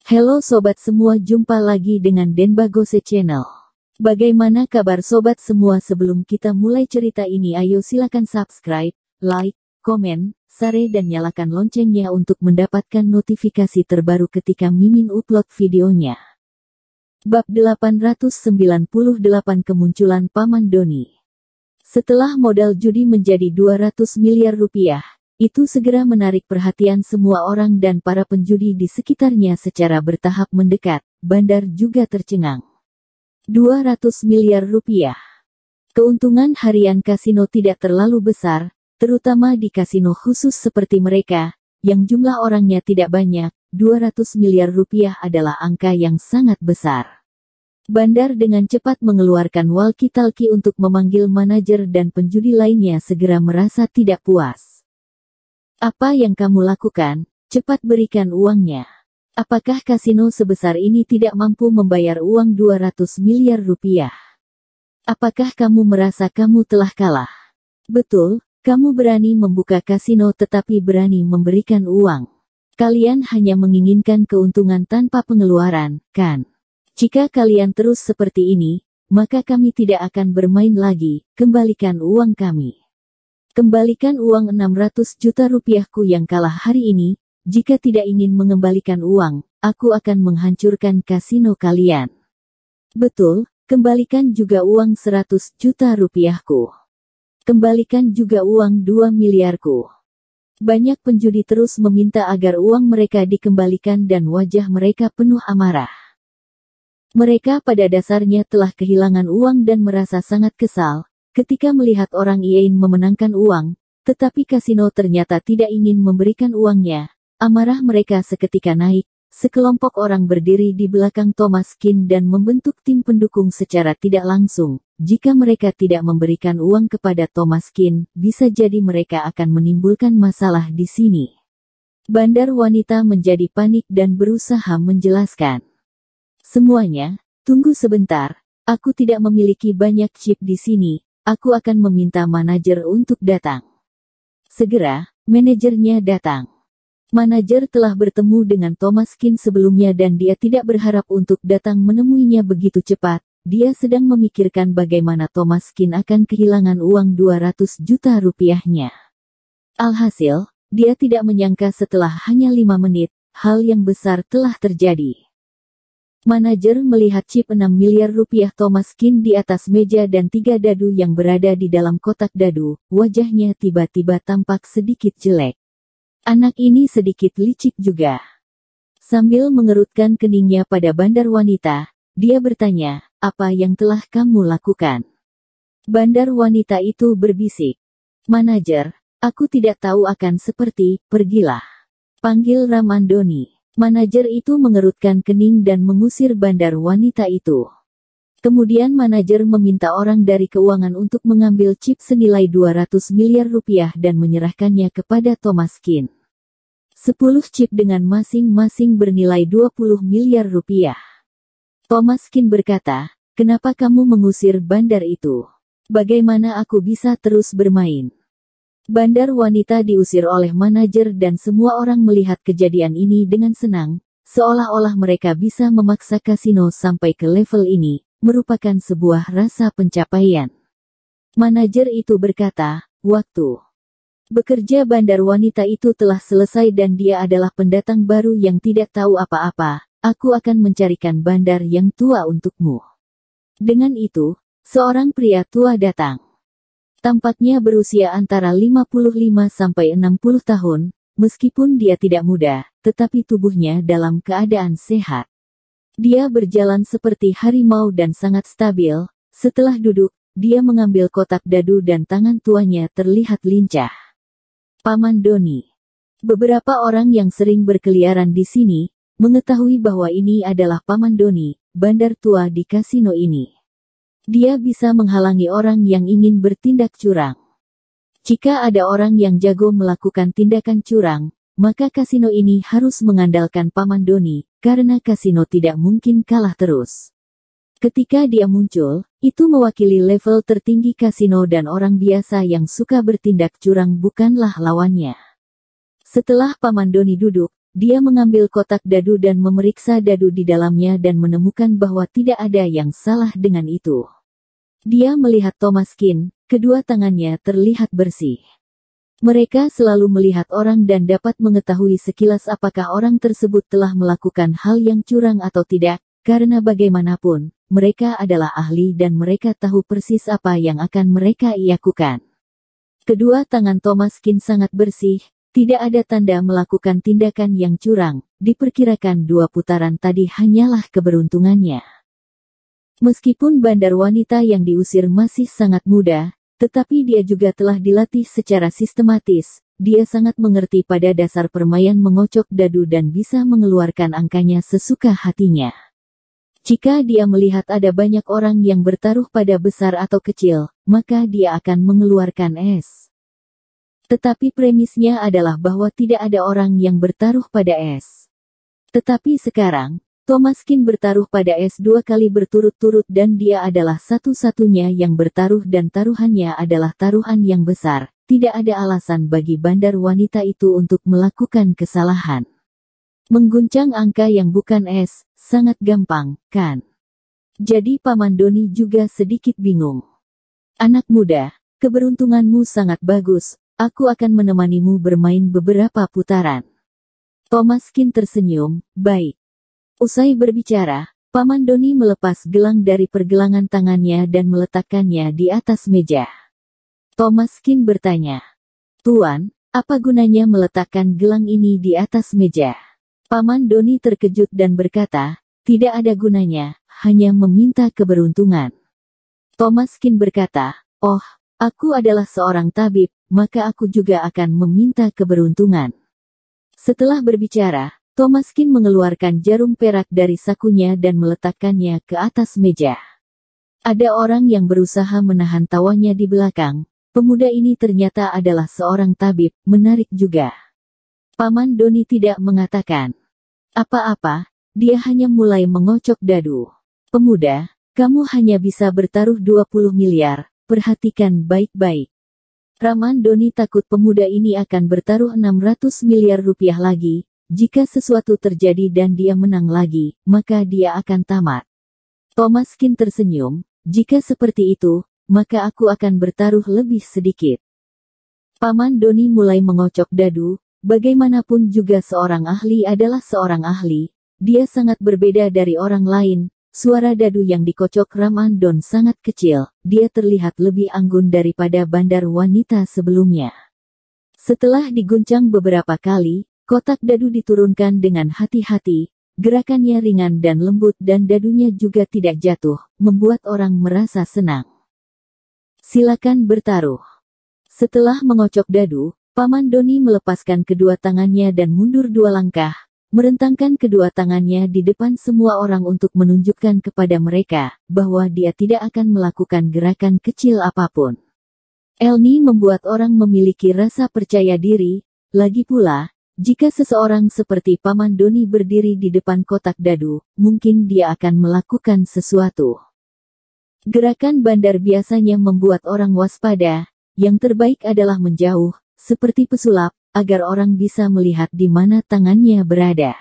Halo sobat semua, jumpa lagi dengan Denbagose Channel. Bagaimana kabar sobat semua? Sebelum kita mulai cerita ini, ayo silakan subscribe, like, komen, share dan nyalakan loncengnya untuk mendapatkan notifikasi terbaru ketika Mimin upload videonya. Bab 898, Kemunculan Paman Doni. Setelah modal judi menjadi 200 miliar rupiah, itu segera menarik perhatian semua orang dan para penjudi di sekitarnya secara bertahap mendekat. Bandar juga tercengang. 200 miliar rupiah. Keuntungan harian kasino tidak terlalu besar, terutama di kasino khusus seperti mereka, yang jumlah orangnya tidak banyak. 200 miliar rupiah adalah angka yang sangat besar. Bandar dengan cepat mengeluarkan walkie-talkie untuk memanggil manajer dan penjudi lainnya segera merasa tidak puas. Apa yang kamu lakukan? Cepat berikan uangnya. Apakah kasino sebesar ini tidak mampu membayar uang 200 miliar rupiah? Apakah kamu merasa kamu telah kalah? Betul, kamu berani membuka kasino tetapi berani memberikan uang. Kalian hanya menginginkan keuntungan tanpa pengeluaran, kan? Jika kalian terus seperti ini, maka kami tidak akan bermain lagi. Kembalikan uang kami. Kembalikan uang 600 juta rupiahku yang kalah hari ini. Jika tidak ingin mengembalikan uang, aku akan menghancurkan kasino kalian. Betul, kembalikan juga uang 100 juta rupiahku. Kembalikan juga uang 2 miliarku. Banyak penjudi terus meminta agar uang mereka dikembalikan dan wajah mereka penuh amarah. Mereka pada dasarnya telah kehilangan uang dan merasa sangat kesal ketika melihat orang lain memenangkan uang, tetapi kasino ternyata tidak ingin memberikan uangnya. Amarah mereka seketika naik. Sekelompok orang berdiri di belakang Thomas Keane dan membentuk tim pendukung secara tidak langsung. Jika mereka tidak memberikan uang kepada Thomas Keane, bisa jadi mereka akan menimbulkan masalah di sini. Bandar wanita menjadi panik dan berusaha menjelaskan. Semuanya, tunggu sebentar. Aku tidak memiliki banyak chip di sini. Aku akan meminta manajer untuk datang. Segera, manajernya datang. Manajer telah bertemu dengan Thomas Keane sebelumnya dan dia tidak berharap untuk datang menemuinya begitu cepat. Dia sedang memikirkan bagaimana Thomas Keane akan kehilangan uang 200 juta rupiahnya. Alhasil, dia tidak menyangka setelah hanya 5 menit, hal yang besar telah terjadi. Manajer melihat chip 6 miliar rupiah Thomas Keane di atas meja dan 3 dadu yang berada di dalam kotak dadu. Wajahnya tiba-tiba tampak sedikit jelek. Anak ini sedikit licik juga. Sambil mengerutkan keningnya pada bandar wanita, dia bertanya, apa yang telah kamu lakukan? Bandar wanita itu berbisik. Manajer, aku tidak tahu akan seperti, pergilah. Panggil Ramandoni. Manajer itu mengerutkan kening dan mengusir bandar wanita itu. Kemudian manajer meminta orang dari keuangan untuk mengambil chip senilai 200 miliar rupiah dan menyerahkannya kepada Thomas Keane. 10 chip dengan masing-masing bernilai 20 miliar rupiah. Thomas Keane berkata, kenapa kamu mengusir bandar itu? Bagaimana aku bisa terus bermain? Bandar wanita diusir oleh manajer dan semua orang melihat kejadian ini dengan senang, seolah-olah mereka bisa memaksa kasino sampai ke level ini, merupakan sebuah rasa pencapaian. Manajer itu berkata, waktu bekerja bandar wanita itu telah selesai dan dia adalah pendatang baru yang tidak tahu apa-apa. Aku akan mencarikan bandar yang tua untukmu. Dengan itu, seorang pria tua datang. Tampaknya berusia antara 55 sampai 60 tahun, meskipun dia tidak muda, tetapi tubuhnya dalam keadaan sehat. Dia berjalan seperti harimau dan sangat stabil. Setelah duduk, dia mengambil kotak dadu dan tangan tuanya terlihat lincah. Paman Doni. Beberapa orang yang sering berkeliaran di sini, mengetahui bahwa ini adalah Paman Doni, bandar tua di kasino ini. Dia bisa menghalangi orang yang ingin bertindak curang. Jika ada orang yang jago melakukan tindakan curang, maka kasino ini harus mengandalkan Paman Doni, karena kasino tidak mungkin kalah terus. Ketika dia muncul, itu mewakili level tertinggi kasino dan orang biasa yang suka bertindak curang bukanlah lawannya. Setelah Paman Doni duduk, dia mengambil kotak dadu dan memeriksa dadu di dalamnya dan menemukan bahwa tidak ada yang salah dengan itu. Dia melihat Thomaskin, kedua tangannya terlihat bersih. Mereka selalu melihat orang dan dapat mengetahui sekilas apakah orang tersebut telah melakukan hal yang curang atau tidak, karena bagaimanapun, mereka adalah ahli dan mereka tahu persis apa yang akan mereka lakukan. Kedua tangan Thomaskin sangat bersih, tidak ada tanda melakukan tindakan yang curang, diperkirakan 2 putaran tadi hanyalah keberuntungannya. Meskipun bandar wanita yang diusir masih sangat muda, tetapi dia juga telah dilatih secara sistematis, dia sangat mengerti pada dasar permainan mengocok dadu dan bisa mengeluarkan angkanya sesuka hatinya. Jika dia melihat ada banyak orang yang bertaruh pada besar atau kecil, maka dia akan mengeluarkan es. Tetapi premisnya adalah bahwa tidak ada orang yang bertaruh pada es. Tetapi sekarang, Thomaskin bertaruh pada es 2 kali berturut-turut dan dia adalah satu-satunya yang bertaruh dan taruhannya adalah taruhan yang besar. Tidak ada alasan bagi bandar wanita itu untuk melakukan kesalahan. Mengguncang angka yang bukan es, sangat gampang, kan? Jadi Paman Doni juga sedikit bingung. Anak muda, keberuntunganmu sangat bagus. Aku akan menemanimu bermain beberapa putaran. Thomaskin tersenyum, baik. Usai berbicara, Paman Doni melepas gelang dari pergelangan tangannya dan meletakkannya di atas meja. Thomaskin bertanya, Tuan, apa gunanya meletakkan gelang ini di atas meja? Paman Doni terkejut dan berkata, tidak ada gunanya, hanya meminta keberuntungan. Thomaskin berkata, oh, aku adalah seorang tabib, maka aku juga akan meminta keberuntungan. Setelah berbicara, Thomaskin mengeluarkan jarum perak dari sakunya dan meletakkannya ke atas meja. Ada orang yang berusaha menahan tawanya di belakang. Pemuda ini ternyata adalah seorang tabib, menarik juga. Paman Doni tidak mengatakan apa-apa, dia hanya mulai mengocok dadu. Pemuda, kamu hanya bisa bertaruh 20 miliar, perhatikan baik-baik. Paman Doni takut pemuda ini akan bertaruh 600 miliar rupiah lagi, jika sesuatu terjadi dan dia menang lagi, maka dia akan tamat. Thomaskin tersenyum, jika seperti itu, maka aku akan bertaruh lebih sedikit. Paman Doni mulai mengocok dadu, bagaimanapun juga seorang ahli adalah seorang ahli, dia sangat berbeda dari orang lain. Suara dadu yang dikocok Paman Doni sangat kecil, dia terlihat lebih anggun daripada bandar wanita sebelumnya. Setelah diguncang beberapa kali, kotak dadu diturunkan dengan hati-hati, gerakannya ringan dan lembut dan dadunya juga tidak jatuh, membuat orang merasa senang. Silakan bertaruh. Setelah mengocok dadu, Paman Doni melepaskan kedua tangannya dan mundur 2 langkah, merentangkan kedua tangannya di depan semua orang untuk menunjukkan kepada mereka bahwa dia tidak akan melakukan gerakan kecil apapun. Ini membuat orang memiliki rasa percaya diri, lagi pula, jika seseorang seperti Paman Doni berdiri di depan kotak dadu, mungkin dia akan melakukan sesuatu. Gerakan bandar biasanya membuat orang waspada, yang terbaik adalah menjauh, seperti pesulap, agar orang bisa melihat di mana tangannya berada.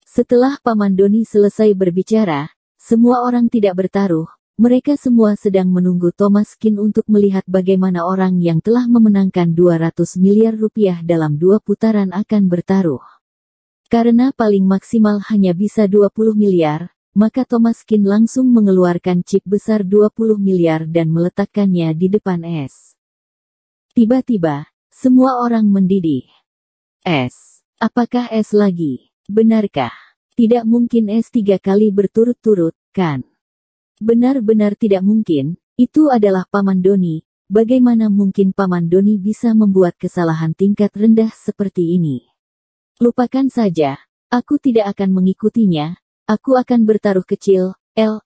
Setelah Paman Doni selesai berbicara, semua orang tidak bertaruh, mereka semua sedang menunggu Thomaskin untuk melihat bagaimana orang yang telah memenangkan 200 miliar rupiah dalam 2 putaran akan bertaruh. Karena paling maksimal hanya bisa 20 miliar, maka Thomaskin langsung mengeluarkan chip besar 20 miliar dan meletakkannya di depan es. Tiba-tiba, semua orang mendidih. Es. Apakah es lagi? Benarkah? Tidak mungkin es 3 kali berturut-turut, kan? Benar-benar tidak mungkin, itu adalah Paman Doni. Bagaimana mungkin Paman Doni bisa membuat kesalahan tingkat rendah seperti ini? Lupakan saja, aku tidak akan mengikutinya, aku akan bertaruh kecil,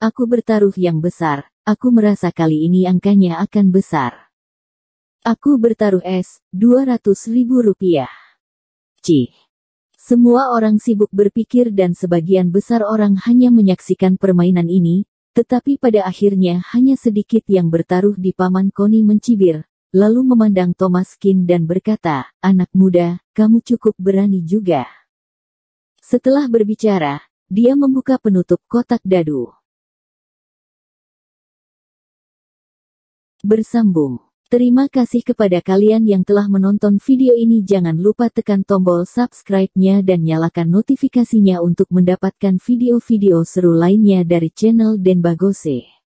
aku bertaruh yang besar, aku merasa kali ini angkanya akan besar. Aku bertaruh es, 200.000 rupiah. Cih. Semua orang sibuk berpikir dan sebagian besar orang hanya menyaksikan permainan ini, tetapi pada akhirnya hanya sedikit yang bertaruh di Paman Koni mencibir, lalu memandang Thomaskin dan berkata, anak muda, kamu cukup berani juga. Setelah berbicara, dia membuka penutup kotak dadu. Bersambung. Terima kasih kepada kalian yang telah menonton video ini. Jangan lupa tekan tombol subscribe-nya dan nyalakan notifikasinya untuk mendapatkan video-video seru lainnya dari channel Denbagose.